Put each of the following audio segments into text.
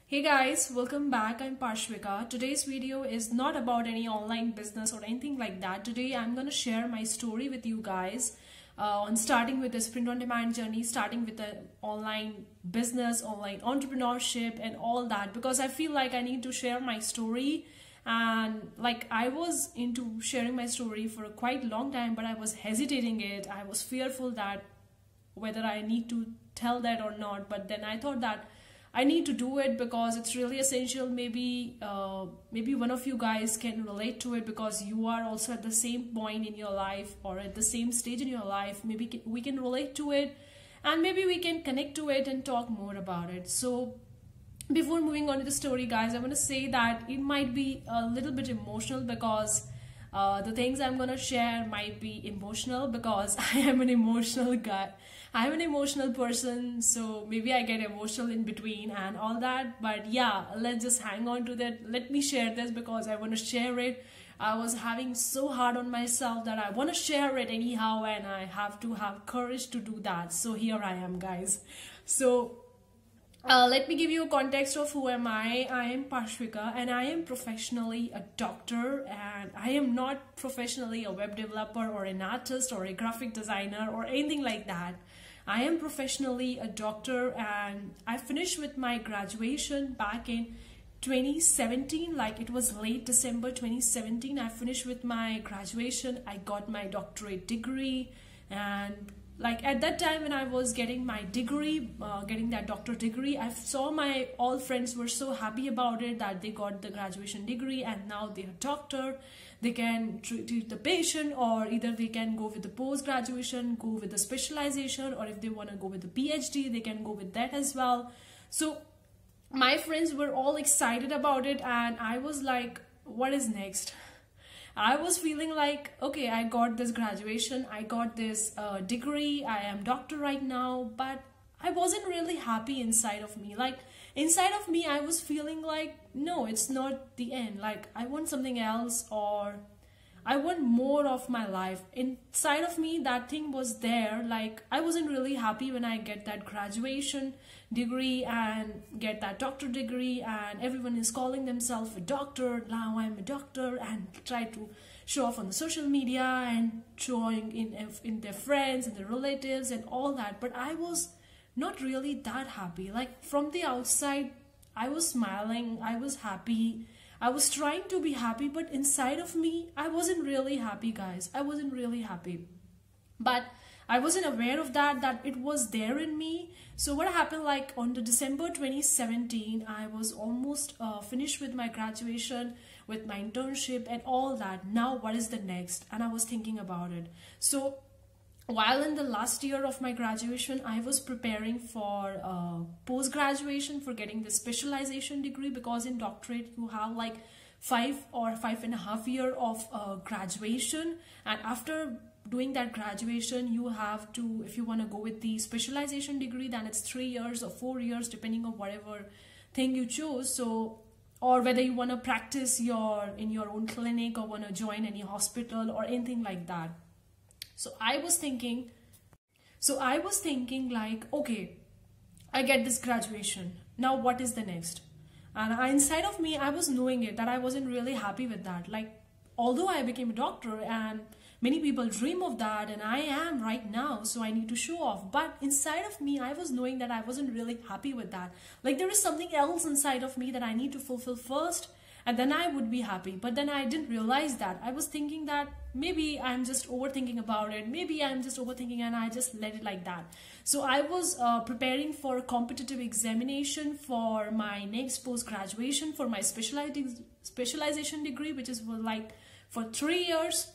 Hey guys, welcome back. I'm Parshvika. Today's video is not about any online business or anything like that. Today I'm going to share my story with you guys on starting with this print on demand journey, starting with the online business, online entrepreneurship and all that, because I feel like I need to share my story. And like I was into sharing my story for a quite long time, but I was hesitating it. I was fearful that whether I need to tell that or not. But then I thought that I need to do it because it's really essential. Maybe one of you guys can relate to it because you are also at the same point in your life or at the same stage in your life. Maybe we can relate to it and maybe we can connect to it and talk more about it. So before moving on to the story, guys, I want to say that it might be a little bit emotional because the things I'm going to share might be emotional because I am an emotional guy. I'm an emotional person, so maybe I get emotional in between and all that. But yeah, let's just hang on to that. Let me share this because I want to share it. I was having so hard on myself that I want to share it anyhow, and I have to have courage to do that. So here I am, guys. So let me give you a context of who am I. I am Parshvika and I am professionally a doctor, and I am not professionally a web developer or an artist or a graphic designer or anything like that. I am professionally a doctor and I finished with my graduation back in 2017, like it was late December 2017. I finished with my graduation. I got my doctorate degree, and like at that time when I was getting my degree, getting that doctorate degree, I saw my all friends were so happy about it that they got the graduation degree and now they're a doctor. They can treat the patient, or either they can go with the post-graduation, go with the specialization, or if they want to go with the PhD, they can go with that as well. So my friends were all excited about it and I was like, what is next? I was feeling like, okay, I got this graduation, I got this degree, I am doctor right now, but I wasn't really happy inside of me. Like inside of me, I was feeling like, no, it's not the end. Like I want something else, or I want more of my life. Inside of me, that thing was there. Like I wasn't really happy when I get that graduation degree and get that doctor degree, and everyone is calling themselves a doctor. Now I'm a doctor, and try to show off on the social media and showing in their friends and their relatives and all that. But I was not really that happy. Like from the outside, I was smiling, I was happy, I was trying to be happy, but inside of me, I wasn't really happy, guys. I wasn't really happy. But I wasn't aware of that it was there in me. So what happened, like on the December 2017, I was almost finished with my graduation, with my internship and all that. Now what is the next? And I was thinking about it. So while in the last year of my graduation, I was preparing for post-graduation, for getting the specialization degree, because in doctorate you have like 5 or 5.5 years of graduation, and after doing that graduation you have to, if you want to go with the specialization degree, then it's 3 years or 4 years depending on whatever thing you choose. So, or whether you want to practice in your own clinic or want to join any hospital or anything like that. So I was thinking like, okay, I get this graduation. Now what is the next? And inside of me, I was knowing it, that I wasn't really happy with that. Like, although I became a doctor and many people dream of that, and I am right now, so I need to show off. But inside of me, I was knowing that I wasn't really happy with that. Like there is something else inside of me that I need to fulfill first, and then I would be happy. But then I didn't realize that. I was thinking that maybe I'm just overthinking about it. Maybe I'm just overthinking and I just let it like that. So I was preparing for a competitive examination for my next post-graduation, for my specialization degree, which is for 3 years.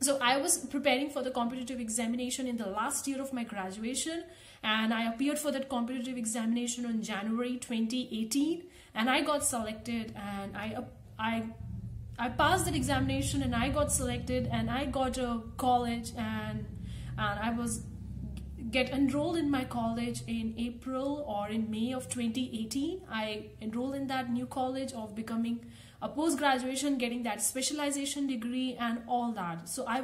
So I was preparing for the competitive examination in the last year of my graduation, and I appeared for that competitive examination on January 2018, and I got selected, and I passed that examination and I got selected, and I got a college, and I was get enrolled in my college in April or in May of 2018. I enrolled in that new college of becoming a post-graduation, getting that specialization degree and all that. So I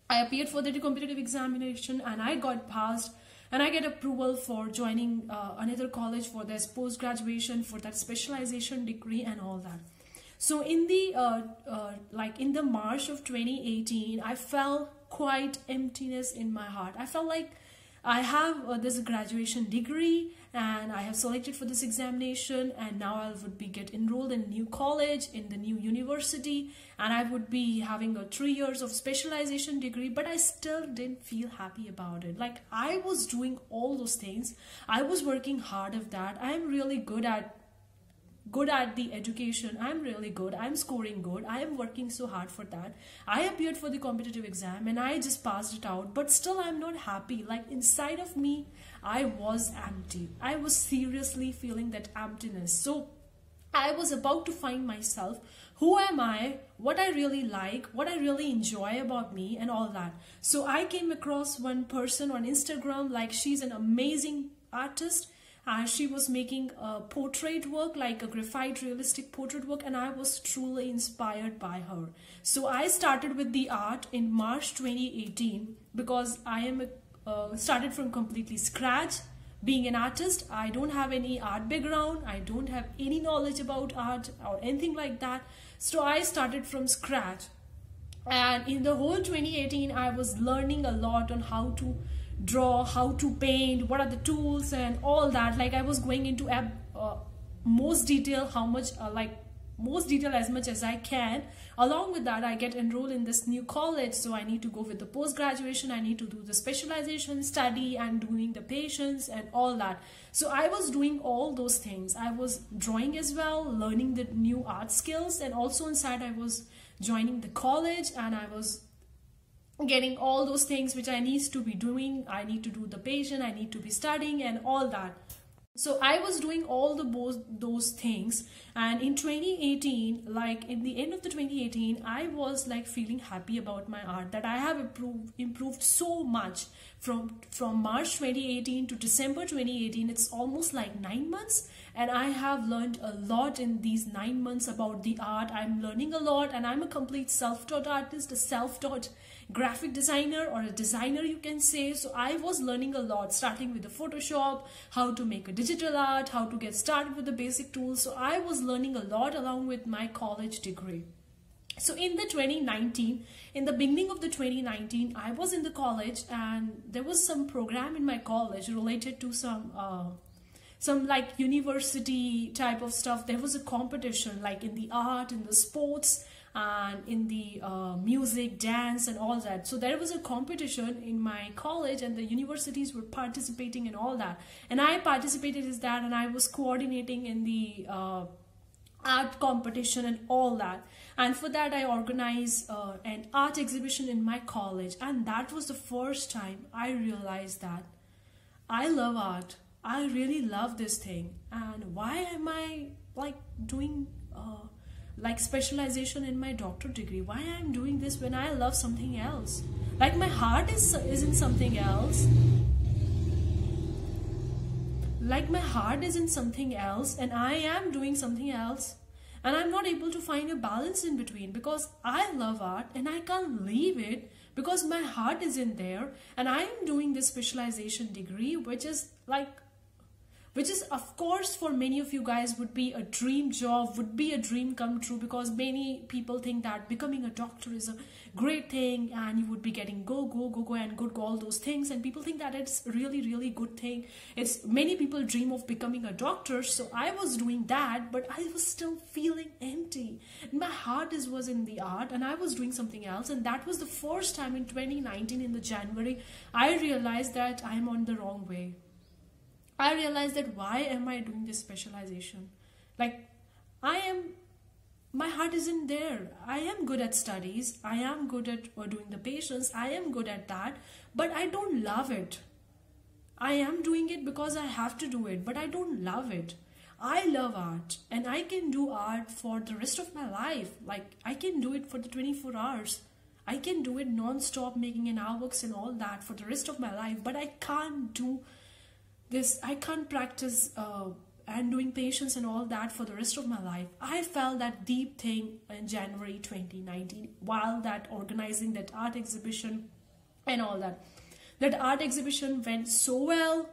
appeared for the competitive examination and I got passed. and I get approval for joining another college for this post-graduation, for that specialization degree and all that. So in the March of 2018, I felt quite emptiness in my heart. I felt like I have this graduation degree and I have selected for this examination, and now I would get enrolled in a new college, in the new university, and I would be having a 3 years of specialization degree, but I still didn't feel happy about it. Like, I was doing all those things. I was working hard at that. I am really good at the education. I'm really good. I'm scoring good. I am working so hard for that. I appeared for the competitive exam and I just passed it out, but still I'm not happy. Like, inside of me, I was empty. I was seriously feeling that emptiness. So I was about to find myself. Who am I? What I really like, what I really enjoy about me, and all that. So I came across one person on Instagram. Like, she's an amazing artist. She was making a portrait work, like a graphite realistic portrait work, and I was truly inspired by her. So I started with the art in March 2018 because I am started from completely scratch. Being an artist, I don't have any art background. I don't have any knowledge about art or anything like that. So I started from scratch. And in the whole 2018, I was learning a lot on how to draw, how to paint, what are the tools and all that. Like, I was going into most detail as much as I can. Along with that, I get enrolled in this new college, so I need to go with the post-graduation. I need to do the specialization study and doing the patients and all that. So I was doing all those things. I was drawing as well, learning the new art skills, and also inside I was joining the college, and I was getting all those things which I need to be doing. I need to do the patient, I need to be studying and all that. So I was doing all those things, and in 2018, like in the end of the 2018, I was like feeling happy about my art, that I have improved so much from March 2018 to December 2018. It's almost like 9 months, and I have learned a lot in these 9 months about the art. I'm learning a lot, and I'm a complete self-taught artist, a self-taught graphic designer, or a designer, you can say. So I was learning a lot, starting with the Photoshop, how to make a digital art, how to get started with the basic tools. So I was learning a lot along with my college degree. So in the beginning of the 2019, I was in the college, and there was some program in my college related to some like university type of stuff. There was a competition like in the art, in the sports, and in the music, dance and all that. So there was a competition in my college, and the universities were participating in all that, and I participated in that, and I was coordinating in the art competition and all that. And for that, I organized an art exhibition in my college, and that was the first time I realized that I love art. I really love this thing, and why am I like doing like specialization in my doctorate degree? Why I'm doing this when I love something else? Like, my heart is in something else. Like, my heart is in something else, and I am doing something else, and I'm not able to find a balance in between, because I love art and I can't leave it because my heart is in there, and I am doing this specialization degree, which is of course for many of you guys would be a dream job, would be a dream come true, because many people think that becoming a doctor is a great thing, and you would be getting go and good all those things, and people think that it's really good thing. It's many people dream of becoming a doctor. So I was doing that, but I was still feeling empty. My heart was in the art, and I was doing something else. And that was the first time in 2019 in the January I realized that I'm on the wrong way. I realized that why am I doing this specialization? Like, my heart isn't there. I am good at studies. I am good at doing the patients. I am good at that, but I don't love it. I am doing it because I have to do it, but I don't love it. I love art, and I can do art for the rest of my life. Like, I can do it for the 24 hours. I can do it non-stop, making an artworks and all that for the rest of my life, but I can't do this. I can't practice and doing patients and all that for the rest of my life. I felt that deep thing in January 2019 while that organizing that art exhibition and all that. That art exhibition went so well.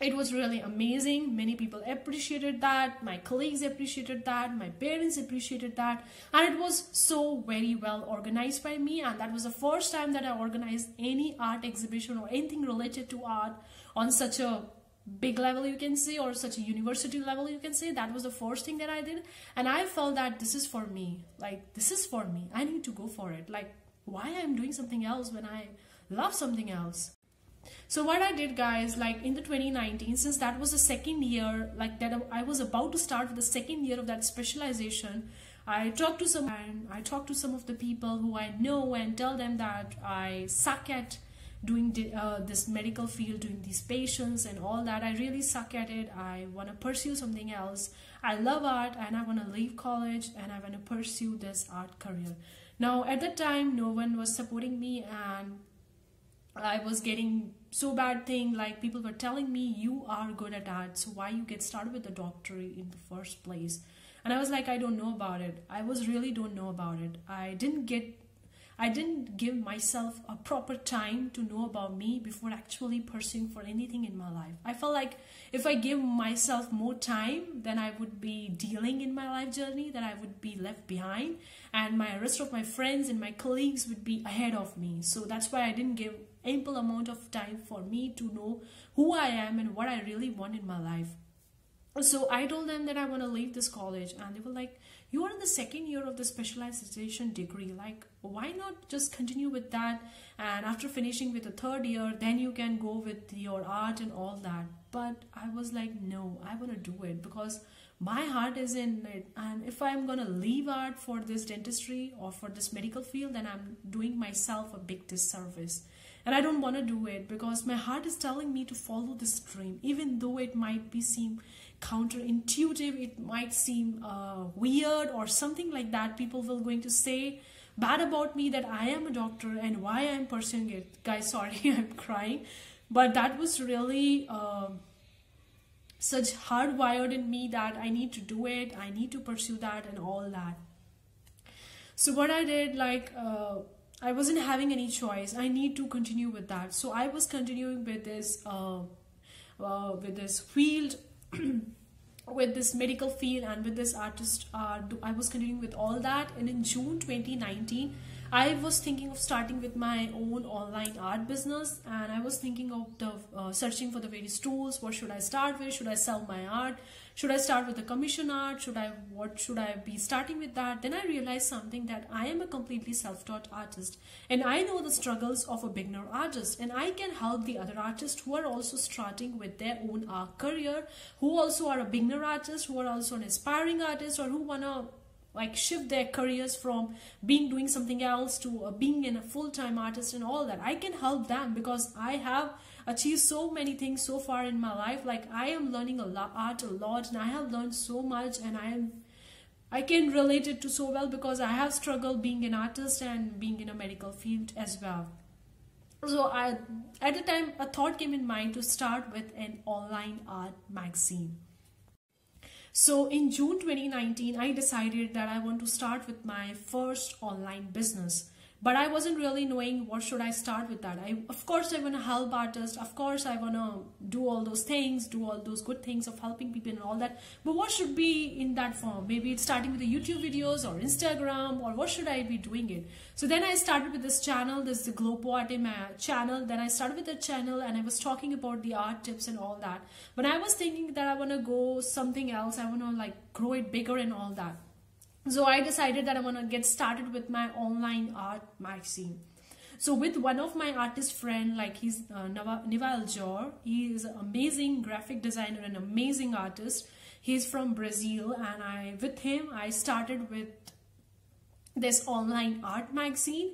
It was really amazing. Many people appreciated that. My colleagues appreciated that. My parents appreciated that. And it was so very well organized by me. And that was the first time that I organized any art exhibition or anything related to art on such a big level, you can say, or such a university level, you can say. That was the first thing that I did. And I felt that this is for me. Like, this is for me. I need to go for it. Like, why I'm doing something else when I love something else? So what I did, guys, like in the 2019, since that was the second year, like that I was about to start with the second year of that specialization, I talked to some of the people who I know and tell them that I suck at doing this medical field, doing these patients and all that. I really suck at it. I want to pursue something else. I love art and I want to leave college and I want to pursue this art career. Now at that time, no one was supporting me, and I was getting so bad thing, like people were telling me, you are good at art, so why you get started with the doctorate in the first place? And I was like, I don't know about it. I was really don't know about it. I didn't give myself a proper time to know about me before actually pursuing for anything in my life. I felt like if I give myself more time, then I would be dealing in my life journey, that I would be left behind, and my rest of my friends and my colleagues would be ahead of me. So that's why I didn't give ample amount of time for me to know who I am and what I really want in my life. So I told them that I want to leave this college, and they were like, you are in the second year of the specialization degree, like why not just continue with that, and after finishing with the third year, then you can go with your art and all that. But I was like, no, I want to do it because my heart is in it, and if I'm gonna leave art for this dentistry or for this medical field, then I'm doing myself a big disservice. And I don't want to do it because my heart is telling me to follow this dream, even though it might seem counterintuitive, it might seem weird or something like that. People will going to say bad about me that I am a doctor and why I'm pursuing it. Guys, sorry, I'm crying, but that was really such hardwired in me that I need to do it, I need to pursue that and all that. So what I did, like I wasn't having any choice. I need to continue with that. So I was continuing with this field, with this medical field and with this artist. I was continuing with all that. And in June 2019, I was thinking of starting with my own online art business, and I was thinking of the searching for the various tools. What should I start with? Should I sell my art? Should I start with the commission art? What should I be starting with that? Then I realized something, that I am a completely self-taught artist, and I know the struggles of a beginner artist, and I can help the other artists who are also starting with their own art career, who also are a beginner artist, who are also an aspiring artist, or who wanna like shift their careers from doing something else to being a full-time artist and all that. I can help them because I have achieved so many things so far in my life. Like I am learning art a lot, and I have learned so much, and I can relate it to so well because I have struggled being an artist and being in a medical field as well. So at the time, a thought came in mind to start with an online art magazine. So in June 2019, I decided that I want to start with my first online business. But I wasn't really knowing what should I start with that. Of course, I want to help artists. Of course, I want to do all those things, do all those good things of helping people and all that. But what should be in that form? Maybe it's starting with the YouTube videos or Instagram, or what should I be doing it? So then I started with this channel, this is the GLOBO ARTE channel. Then I started with the channel and I was talking about the art tips and all that. But I was thinking that I want to go something else. I want to like grow it bigger and all that. So I decided that I want to get started with my online art magazine. So with one of my artist friend, like he's Nival Jor, he is an amazing graphic designer and amazing artist. He's from Brazil, and with him I started with this online art magazine.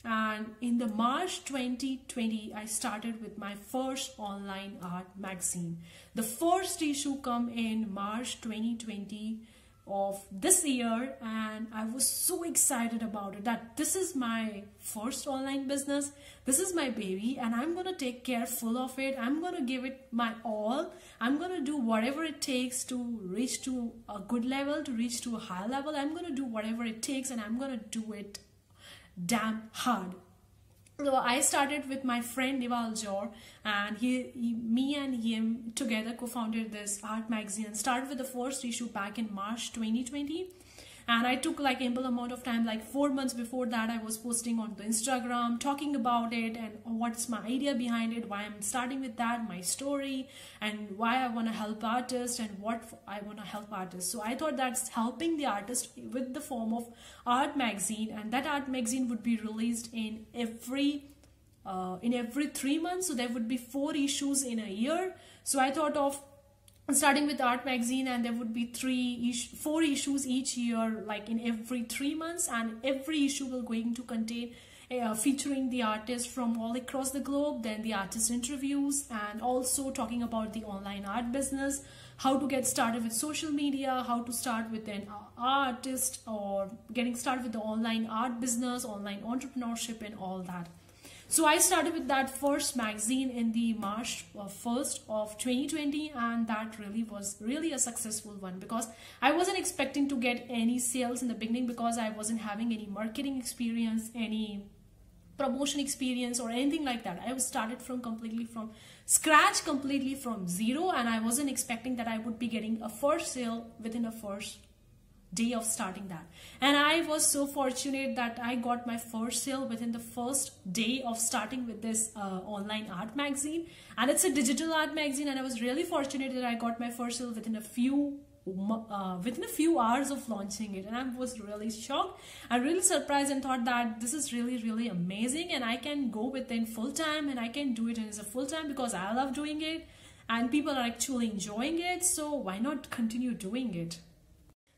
And in the March 2020, I started with my first online art magazine. The first issue come in March 2020 of this year, and I was so excited about it, that this is my first online business, this is my baby, and I'm gonna take care full of it. I'm gonna give it my all. I'm gonna do whatever it takes to reach to a good level, to reach to a high level. I'm gonna do whatever it takes, and I'm gonna do it damn hard. So I started with my friend Nivaljor, and me and him together co-founded this art magazine and started with the first issue back in March 2020. And I took like ample amount of time, like 4 months before that I was posting on the Instagram, talking about it and what's my idea behind it, why I'm starting with that, my story, and why I want to help artists and what I want to help artists. So I thought that's helping the artist with the form of art magazine, and that art magazine would be released in every 3 months. So there would be 4 issues in a year. So I thought of starting with art magazine, and there would be 4 issues each year, like in every 3 months, and every issue will going to contain featuring the artists from all across the globe, then the artist interviews, and also talking about the online art business, how to get started with social media, how to start with an artist, or getting started with the online art business, online entrepreneurship, and all that. So I started with that first magazine in the March 1st of 2020, and that was really a successful one, because I wasn't expecting to get any sales in the beginning, because I wasn't having any marketing experience, any promotion experience, or anything like that. I started completely from scratch, completely from zero, and I wasn't expecting that I would be getting a first sale within the first day of starting that. And I was so fortunate that I got my first sale within the first day of starting with this online art magazine, and it's a digital art magazine, and I was really fortunate that I got my first sale within a few hours of launching it. And I was really shocked and really surprised, and thought that this is really amazing, and I can go within full time, and I can do it as a full time, because I love doing it and people are actually enjoying it, so why not continue doing it?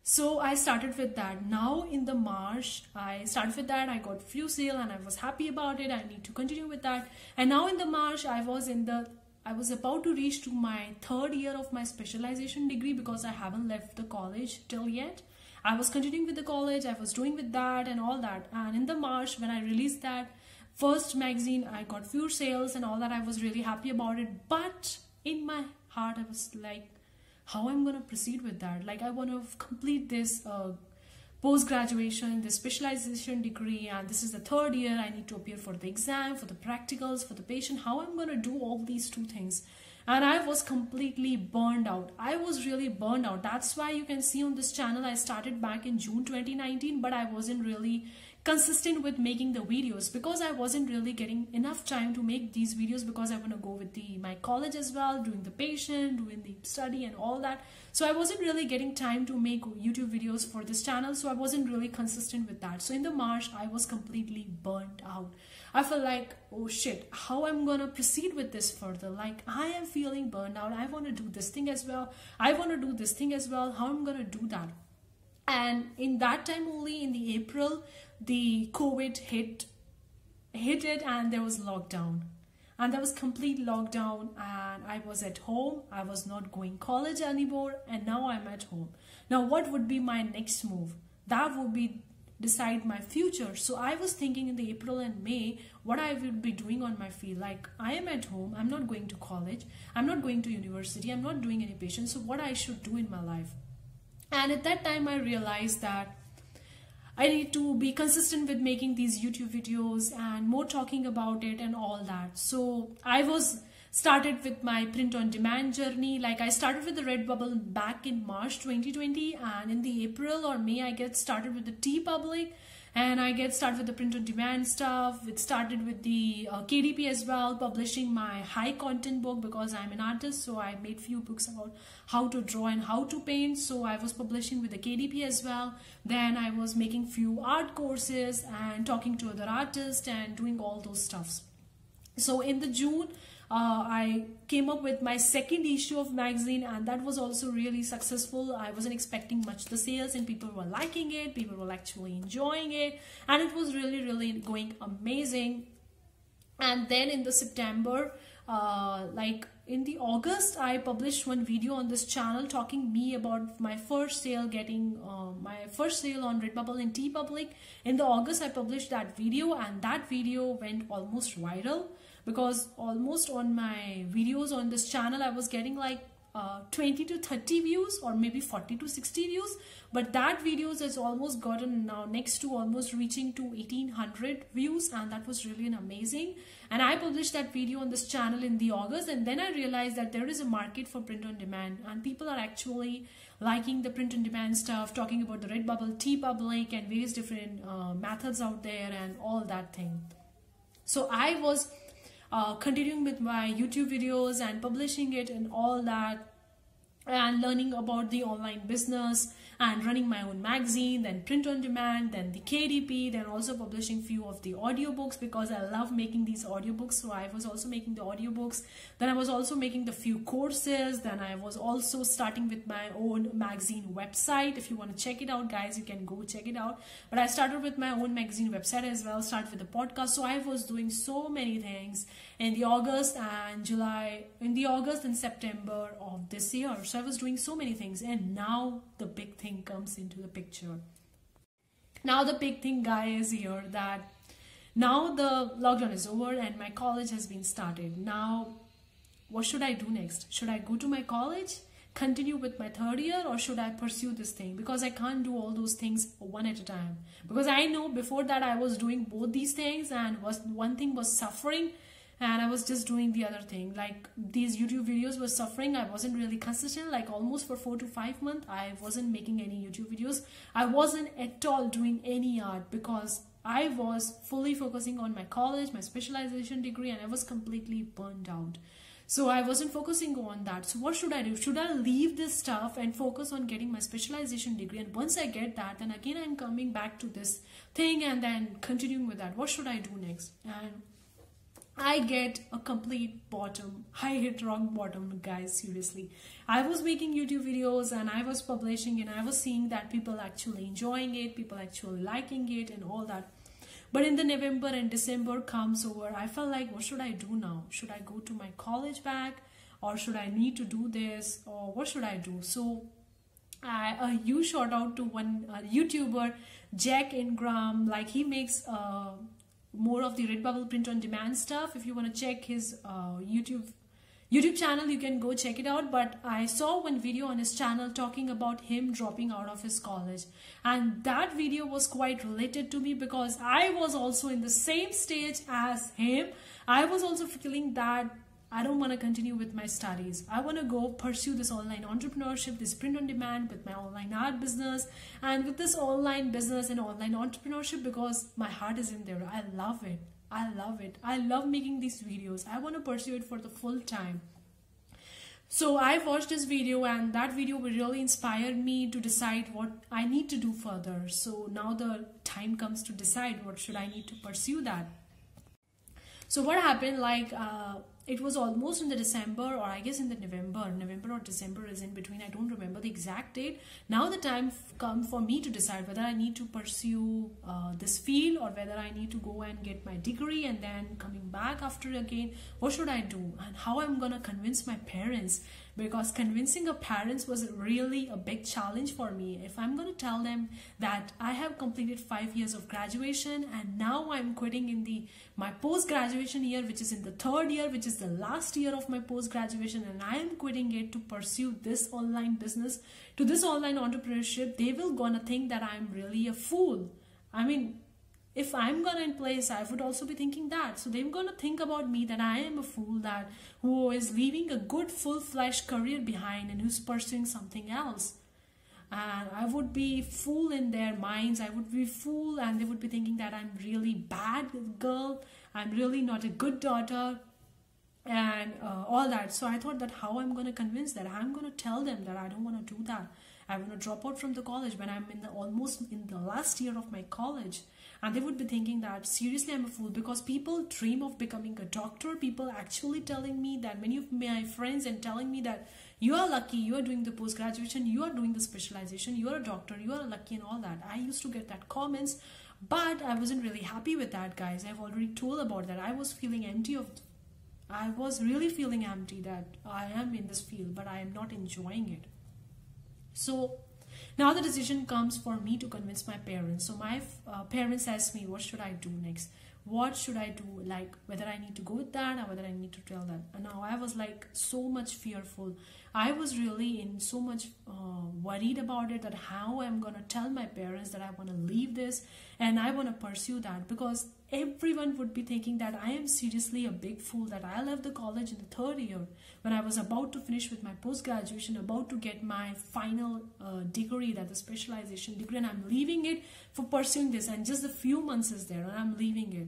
So I started with that. Now in the March, I started with that. I got few sale and I was happy about it. I need to continue with that. And now in the March, I was about to reach to my 3rd year of my specialization degree, because I haven't left the college till yet. I was continuing with the college. I was doing with that and all that. And in the March, when I released that first magazine, I got few sales and all that. I was really happy about it. But in my heart, I was like, how I'm going to proceed with that? Like, I want to complete this post-graduation, this specialization degree, and this is the 3rd year. I need to appear for the exam, for the practicals, for the patient. How I'm going to do all these 2 things? And I was completely burned out. I was really burned out. That's why you can see on this channel, I started back in June 2019, but I wasn't really consistent with making the videos, because I wasn't really getting enough time to make these videos, because I want to go with my college as well, doing the patient, doing the study and all that. So I wasn't really getting time to make YouTube videos for this channel, so I wasn't really consistent with that. So in the March, I was completely burnt out. I felt like, oh shit, how I'm gonna proceed with this further? Like, I am feeling burned out. I want to do this thing as well. I want to do this thing as well. How I'm gonna do that? And in that time only, in the April, the COVID hit it, and there was lockdown, and there was complete lockdown, and I was at home. I was not going college anymore, and now I'm at home. Now what would be my next move? That would be decide my future. So I was thinking in the April and May what I would be doing on my field. Like, I am at home, I'm not going to college, I'm not going to university, I'm not doing any patient, so what I should do in my life. And at that time I realized that I need to be consistent with making these YouTube videos and more talking about it and all that. So I started with my print on demand journey. Like, I started with the Redbubble back in March 2020, and in the April or May I get started with the Teepublic, and I get started with the print on demand stuff. It started with the KDP as well, publishing my high content book, because I'm an artist, so I made few books about how to draw and how to paint. So I was publishing with the KDP as well. Then I was making few art courses and talking to other artists and doing all those stuffs. So in the June, I came up with my 2nd issue of magazine, and that was also really successful. I wasn't expecting much the sales, and people were liking it, people were actually enjoying it, and it was really going amazing. And then in the September, like in the August, I published one video on this channel talking me about my first sale, getting my first sale on Redbubble and Teepublic. In the August, I published that video, and that video went almost viral, because almost on my videos on this channel, I was getting like 20 to 30 views or maybe 40 to 60 views, but that videos has almost gotten now next to almost reaching to 1800 views, and that was really an amazing. And I published that video on this channel in the August, and then I realized that there is a market for print on demand and people are actually liking the print on demand stuff, talking about the Redbubble, Teepublic and various different methods out there and all that thing. So I was continuing with my YouTube videos and publishing it and all that, and learning about the online business and running my own magazine, then print on demand, then the KDP, then also publishing few of the audiobooks because I love making these audiobooks. So I was also making the audiobooks. Then I was also making the few courses. Then I was also starting with my own magazine website. If you want to check it out, guys, you can go check it out. But I started with my own magazine website as well, started with the podcast. So I was doing so many things in the August and September of this year. So I was doing so many things, and now the big thing comes into the picture. Now the big thing, guys, is here that now the lockdown is over and my college has been started. Now what should I do next? Should I go to my college, continue with my third year, or should I pursue this thing? Because I can't do all those things one at a time, because I know before that I was doing both these things, and one thing was suffering and I was just doing the other thing. Like these YouTube videos were suffering. I wasn't really consistent, like almost for 4 to 5 months I wasn't making any YouTube videos. I wasn't at all doing any art because I was fully focusing on my college, my specialization degree, and I was completely burned out. So I wasn't focusing on that. So what should I do? Should I leave this stuff and focus on getting my specialization degree? And once I get that, then again I'm coming back to this thing and then continuing with that. What should I do next? And I get a complete bottom. I hit rock bottom, guys, seriously. I was making YouTube videos and I was publishing and I was seeing that people actually enjoying it, people actually liking it and all that. But in the November and December comes over, I felt like, what should I do now? Should I go to my college back, or should I need to do this, or what should I do? So a huge shout out to one YouTuber, Jack Ingram. Like he makes more of the Redbubble print on demand stuff. If you want to check his YouTube channel, you can go check it out. But I saw one video on his channel talking about him dropping out of his college, and that video was quite related to me because I was also in the same stage as him. I was also feeling that I don't want to continue with my studies. I want to go pursue this online entrepreneurship, this print on demand with my online art business, and with this online business and online entrepreneurship, because my heart is in there. I love it. I love it. I love making these videos. I want to pursue it for the full time. So I watched this video, and that video really inspired me to decide what I need to do further. So now the time comes to decide what should I need to pursue that. So what happened, like it was almost in the December, or I guess in the November or December is in between. I don't remember the exact date. Now the time come for me to decide whether I need to pursue this field, or whether I need to go and get my degree and then coming back after again. What should I do, and how I'm gonna convince my parents? Because convincing a parents was really a big challenge for me. If I'm gonna tell them that I have completed 5 years of graduation and now I'm quitting in my post-graduation year, which is in the third year, which is the last year of my post-graduation, and I am quitting it to pursue this online business, to this online entrepreneurship, they will gonna think that I'm really a fool. I mean, if I'm gonna in place, I would also be thinking that. So they're gonna think about me that I am a fool, that who is leaving a good full-fledged career behind and who's pursuing something else. And I would be fool in their minds. I would be fool, and they would be thinking that I'm really bad girl. I'm really not a good daughter, and all that. So I thought that how I'm gonna convince that. I'm gonna tell them that I don't want to do that. I want to drop out from the college when I'm almost in the last year of my college. And they would be thinking that seriously I'm a fool, because people dream of becoming a doctor. People actually telling me that, many of my friends, and telling me that you are lucky, you are doing the post-graduation, you are doing the specialization, you are a doctor, you are lucky and all that. I used to get that comments, but I wasn't really happy with that, guys. I've already told about that. I was feeling empty I was really feeling empty that I am in this field, but I am not enjoying it. So now the decision comes for me to convince my parents. So my parents asked me, what should I do next? What should I do? Like whether I need to go with that or whether I need to tell that. And now I was like so much fearful. I was really in so much worried about it, that how I'm gonna tell my parents that I want to leave this and I want to pursue that, because everyone would be thinking that I am seriously a big fool, that I left the college in the third year when I was about to finish with my post-graduation, about to get my final degree, that the specialization degree, and I'm leaving it for pursuing this, and just a few months is there and I'm leaving it.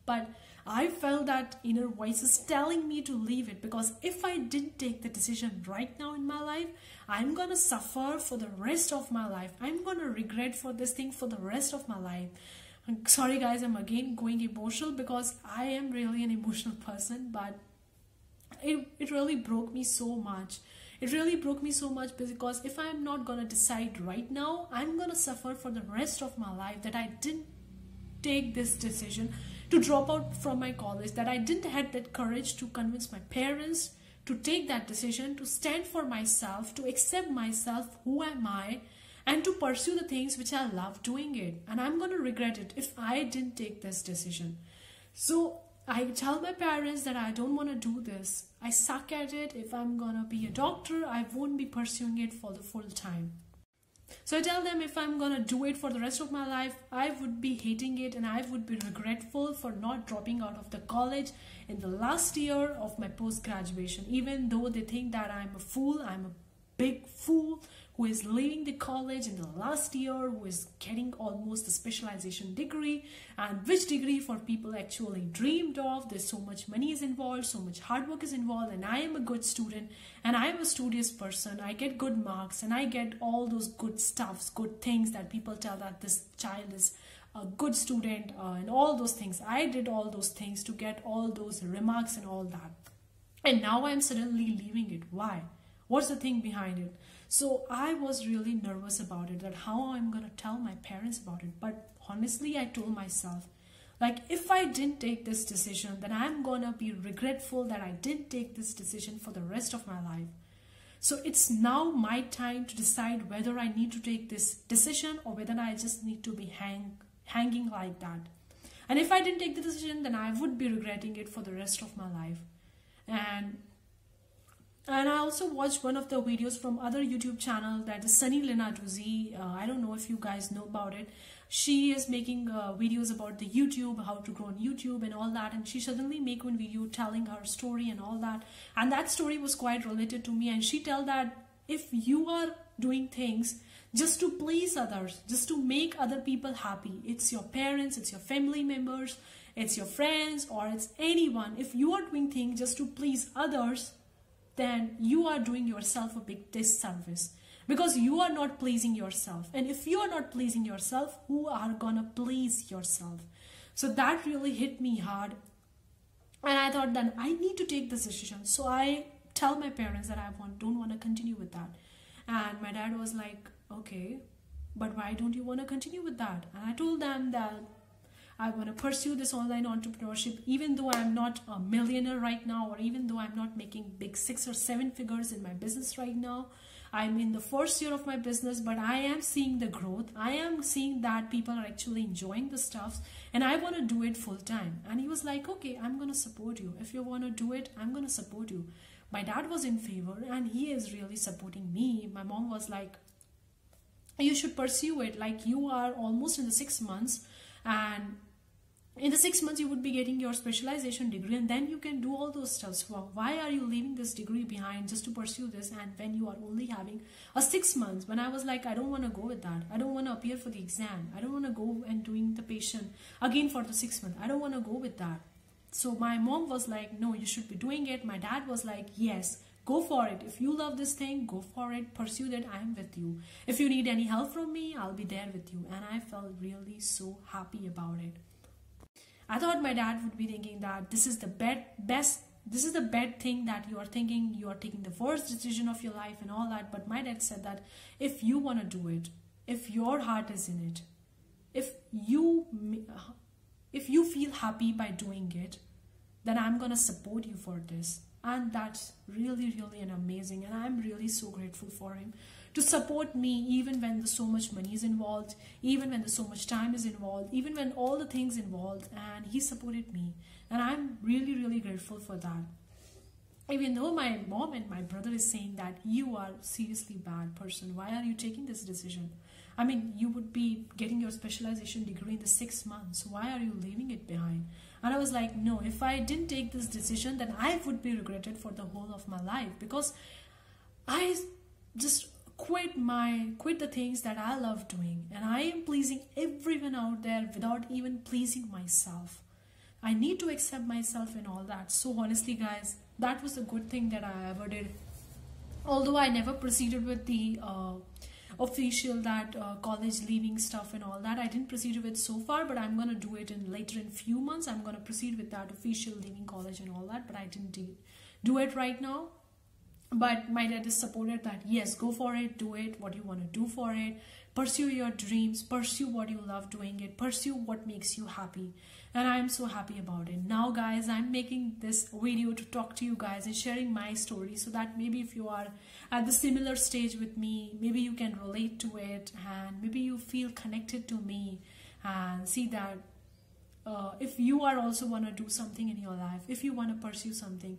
But I felt that inner voice is telling me to leave it, because if I didn't take the decision right now in my life, I'm gonna suffer for the rest of my life. I'm gonna regret for this thing for the rest of my life. Sorry guys, I'm again going emotional because I am really an emotional person, but it really broke me so much. It really broke me so much because if I'm not gonna decide right now, I'm gonna suffer for the rest of my life that I didn't take this decision to drop out from my college, that I didn't have that courage to convince my parents to take that decision, to stand for myself, to accept myself, who am I, and to pursue the things which I love doing it. And I'm going to regret it if I didn't take this decision. So I tell my parents that I don't want to do this. I suck at it. If I'm going to be a doctor, I won't be pursuing it for the full time. So I tell them if I'm gonna do it for the rest of my life, I would be hating it and I would be regretful for not dropping out of the college in the last year of my post-graduation. Even though they think that I'm a fool, I'm a big fool who is leaving the college in the last year, who is getting almost a specialization degree, and which degree for people actually dreamed of. There's so much money is involved, so much hard work is involved, and I am a good student and I am a studious person. I get good marks and I get all those good stuffs, good things that people tell that this child is a good student and all those things. I did all those things to get all those remarks and all that. And now I'm suddenly leaving it. Why? What's the thing behind it? So I was really nervous about it, that how I'm going to tell my parents about it. But honestly, I told myself, like, if I didn't take this decision, then I'm going to be regretful that I didn't take this decision for the rest of my life. So it's now my time to decide whether I need to take this decision or whether I just need to be hanging like that. And if I didn't take the decision, then I would be regretting it for the rest of my life. And I also watched one of the videos from other YouTube channel, that is Sunny Lena Duzi. I don't know if you guys know about it. She is making videos about the YouTube, how to grow on YouTube and all that. And she suddenly make one video telling her story and all that. And that story was quite related to me. And she tell that if you are doing things just to please others, just to make other people happy, it's your parents, it's your family members, it's your friends, or it's anyone. If you are doing things just to please others, then you are doing yourself a big disservice, because you are not pleasing yourself. And if you are not pleasing yourself, who are gonna please yourself? So that really hit me hard. And I thought that I need to take this decision. So I tell my parents that I don't want to continue with that. And my dad was like, okay, but why don't you want to continue with that? And I told them that I want to pursue this online entrepreneurship, even though I'm not a millionaire right now, or even though I'm not making big 6 or 7 figures in my business right now. I'm in the first year of my business, but I am seeing the growth. I am seeing that people are actually enjoying the stuff, and I want to do it full time. And he was like, okay, I'm going to support you. If you want to do it, I'm going to support you. My dad was in favor and he is really supporting me. My mom was like, you should pursue it. Like, you are almost in the 6 months, and in the 6 months you would be getting your specialization degree, and then you can do all those stuff. Well, why are you leaving this degree behind just to pursue this, and when you are only having a 6 months? When I was like, I don't want to go with that. I don't want to appear for the exam. I don't want to go and doing the patient again for the 6 months. I don't want to go with that. So my mom was like, no, you should be doing it. My dad was like, yes, go for it. If you love this thing, go for it. Pursue that. I'm with you. If you need any help from me, I'll be there with you. And I felt really so happy about it. I thought my dad would be thinking that this is the bad thing that you are thinking, you are taking the worst decision of your life and all that. But my dad said that if you want to do it, if your heart is in it, if you feel happy by doing it, then I'm going to support you for this. And that's really, really an amazing. And I'm really so grateful for him to support me, even when so much money is involved, even when so much time is involved, even when all the things involved. And he supported me. And I'm really, really grateful for that. Even though my mom and my brother is saying that you are seriously bad person, why are you taking this decision? I mean, you would be getting your specialization degree in the 6 months. Why are you leaving it behind? And I was like, no, if I didn't take this decision, then I would be regretted for the whole of my life, because I just quit the things that I love doing, and I am pleasing everyone out there without even pleasing myself. I need to accept myself and all that. So honestly guys, that was a good thing that I ever did. Although I never proceeded with the official college leaving stuff and all that, I didn't proceed with it so far, but I'm gonna do it later in few months. I'm gonna proceed with that official leaving college and all that, but I didn't do it right now. But my dad is supported that yes, go for it, do it, what you want to do for it, pursue your dreams, pursue what you love doing it, pursue what makes you happy. And I'm so happy about it. Now guys, I'm making this video to talk to you guys and sharing my story, so that maybe if you are at the similar stage with me, maybe you can relate to it, and maybe you feel connected to me and see that if you are also want to do something in your life, if you want to pursue something,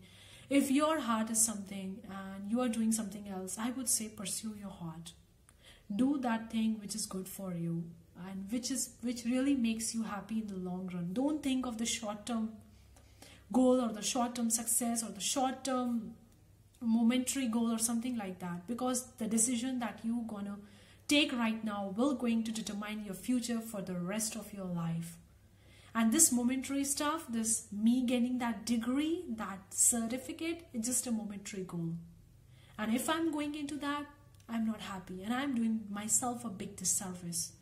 if your heart is something and you are doing something else, I would say pursue your heart. Do that thing which is good for you and which really makes you happy in the long run. Don't think of the short-term goal or the short-term success or the short-term momentary goal or something like that, because the decision that you're gonna take right now will going to determine your future for the rest of your life. And this momentary stuff, this me getting that degree, that certificate, it's just a momentary goal. And if I'm going into that, I'm not happy and I'm doing myself a big disservice,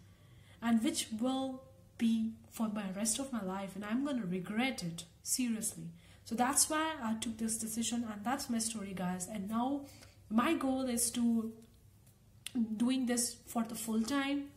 and which will be for my rest of my life, and I'm going to regret it seriously. So that's why I took this decision, and that's my story guys. And now my goal is to doing this for the full time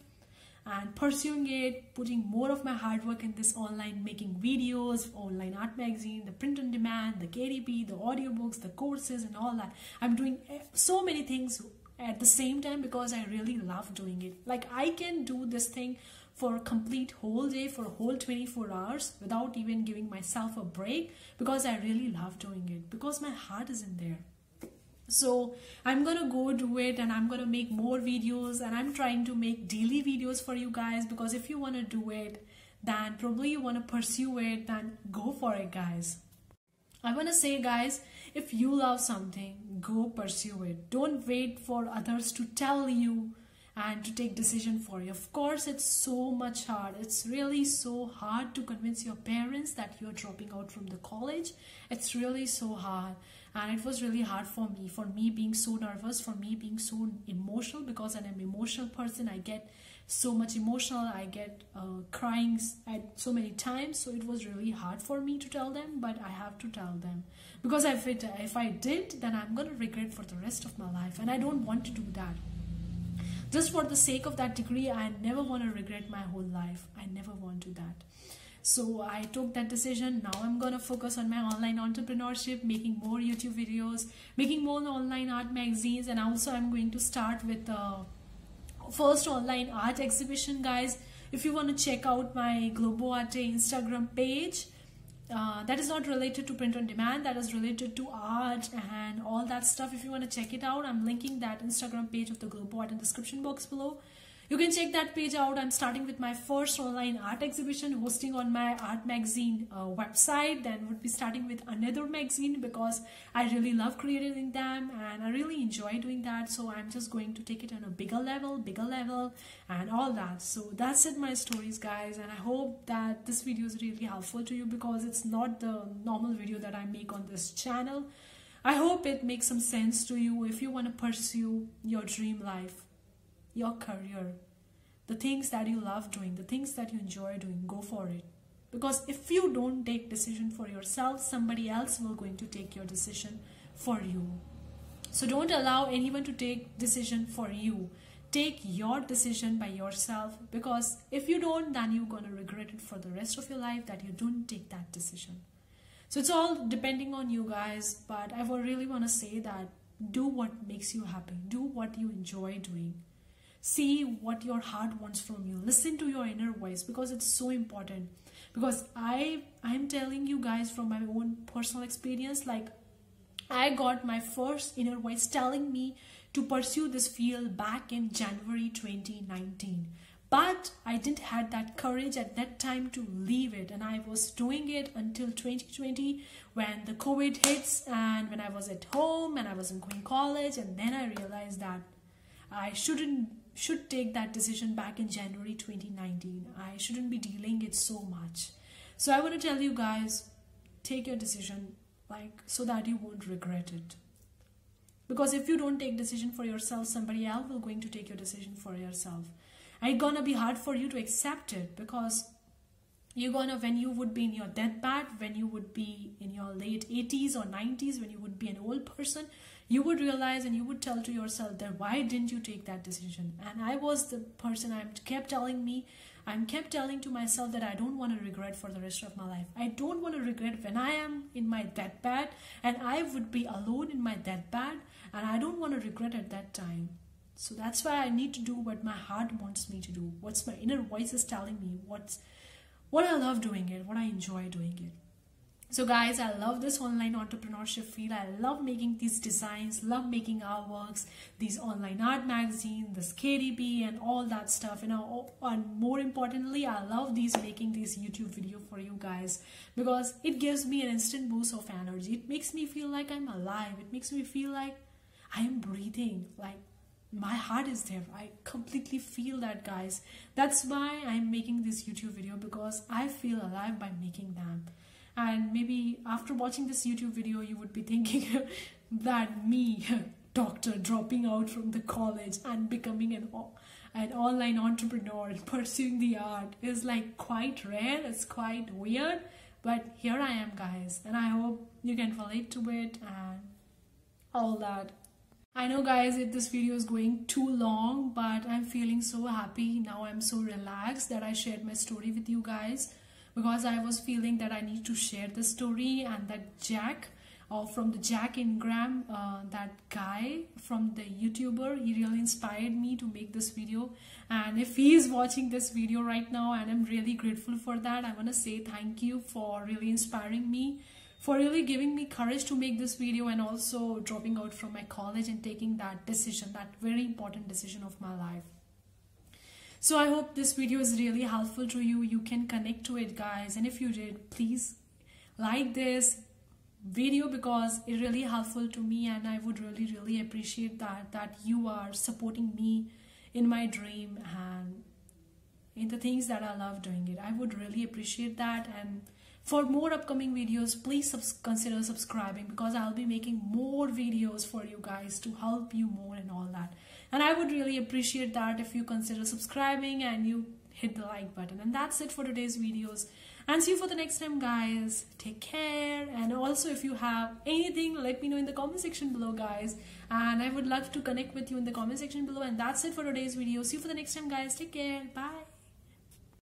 and pursuing it, putting more of my hard work in this online, making videos, online art magazine, the print on demand, the KDP, the audiobooks, the courses and all that. I'm doing so many things at the same time because I really love doing it. Like I can do this thing for a complete whole day, for a whole 24 hours without even giving myself a break, because I really love doing it, because my heart is in there. So I'm gonna go do it, and I'm gonna make more videos, and I'm trying to make daily videos for you guys, because if you want to do it, then probably you want to pursue it, then go for it guys. I want to say guys, if you love something, go pursue it. Don't wait for others to tell you and to take decision for you. Of course, it's so much hard. It's really so hard to convince your parents that you're dropping out from the college. It's really so hard. And it was really hard for me being so nervous, for me being so emotional, because I'm an emotional person. I get so much emotional, I get crying at so many times. So it was really hard for me to tell them, but I have to tell them, because if I did, then I'm gonna regret for the rest of my life, and I don't want to do that. Just for the sake of that degree, I never want to regret my whole life. I never want to do that. So I took that decision. Now I'm going to focus on my online entrepreneurship, making more YouTube videos, making more online art magazines, and also I'm going to start with the first online art exhibition guys. If you want to check out my GLOBO ARTE Instagram page, that is not related to print on demand, that is related to art and all that stuff. If you want to check it out, I'm linking that Instagram page of the GLOBO ARTE in the description box below. You can check that page out. I'm starting with my first online art exhibition, hosting on my art magazine website. Then would be starting with another magazine, because I really love creating them and I really enjoy doing that. So I'm just going to take it on a bigger level and all that. So that's it, my stories guys, and I hope that this video is really helpful to you, because it's not the normal video that I make on this channel. I hope it makes some sense to you. If you want to pursue your dream life, your career, the things that you love doing, the things that you enjoy doing, go for it. Because if you don't take decision for yourself, somebody else will going to take your decision for you. So don't allow anyone to take decision for you. Take your decision by yourself, because if you don't, then you're going to regret it for the rest of your life that you don't take that decision. So it's all depending on you guys, but I would really want to say that do what makes you happy. Do what you enjoy doing. See what your heart wants from you. Listen to your inner voice, because it's so important. Because I'm telling you guys from my own personal experience, like I got my first inner voice telling me to pursue this field back in January 2019. But I didn't have that courage at that time to leave it, and I was doing it until 2020 when the COVID hits and when I was at home and I wasn't going college, and then I realized that I should take that decision back in January 2019. I shouldn't be delaying it so much. So I want to tell you guys, take your decision so that you won't regret it. Because if you don't take decision for yourself, somebody else will going to take your decision for yourself. And it's gonna be hard for you to accept it, because when you would be in your deathbed, when you would be in your late 80s or 90s, when you would be an old person, you would realize and you would tell to yourself that why didn't you take that decision? And I was the person, I kept telling to myself that I don't want to regret for the rest of my life. I don't want to regret when I am in my deathbed and I would be alone in my deathbed, and I don't want to regret at that time. So that's why I need to do what my heart wants me to do. What's my inner voice is telling me. What I love doing it. What I enjoy doing it. So guys, I love this online entrepreneurship field. I love making these designs, love making artworks, these online art magazine, this KDP and all that stuff. And more importantly, I love making this YouTube video for you guys, because it gives me an instant boost of energy. It makes me feel like I'm alive. It makes me feel like I am breathing, like my heart is there. I completely feel that, guys. That's why I'm making this YouTube video, because I feel alive by making them. And maybe after watching this YouTube video, you would be thinking that me, doctor, dropping out from the college and becoming an online entrepreneur and pursuing the art is quite rare. It's quite weird. But here I am, guys. And I hope you can relate to it and all that. I know, guys, this video is going too long, but I'm feeling so happy now. I'm so relaxed that I shared my story with you guys, because I was feeling that I need to share the story. And that Jack from the Jack Ingram, that guy from the YouTuber, he really inspired me to make this video. And if he is watching this video right now, and I'm really grateful for that, I want to say thank you for really inspiring me, for really giving me courage to make this video, and also dropping out from my college and taking that decision, that very important decision of my life. So I hope this video is really helpful to you. You can connect to it, guys. And if you did, please like this video, because it's really helpful to me, and I would really appreciate that you are supporting me in my dream and in the things that I love doing it. I would really appreciate that. And for more upcoming videos, please consider subscribing, because I'll be making more videos for you guys to help you more and all that. And I would really appreciate that if you consider subscribing and you hit the like button. And that's it for today's videos. And see you for the next time, guys. Take care. And also, if you have anything, let me know in the comment section below, guys. And I would love to connect with you in the comment section below. And that's it for today's video. See you for the next time, guys. Take care. Bye.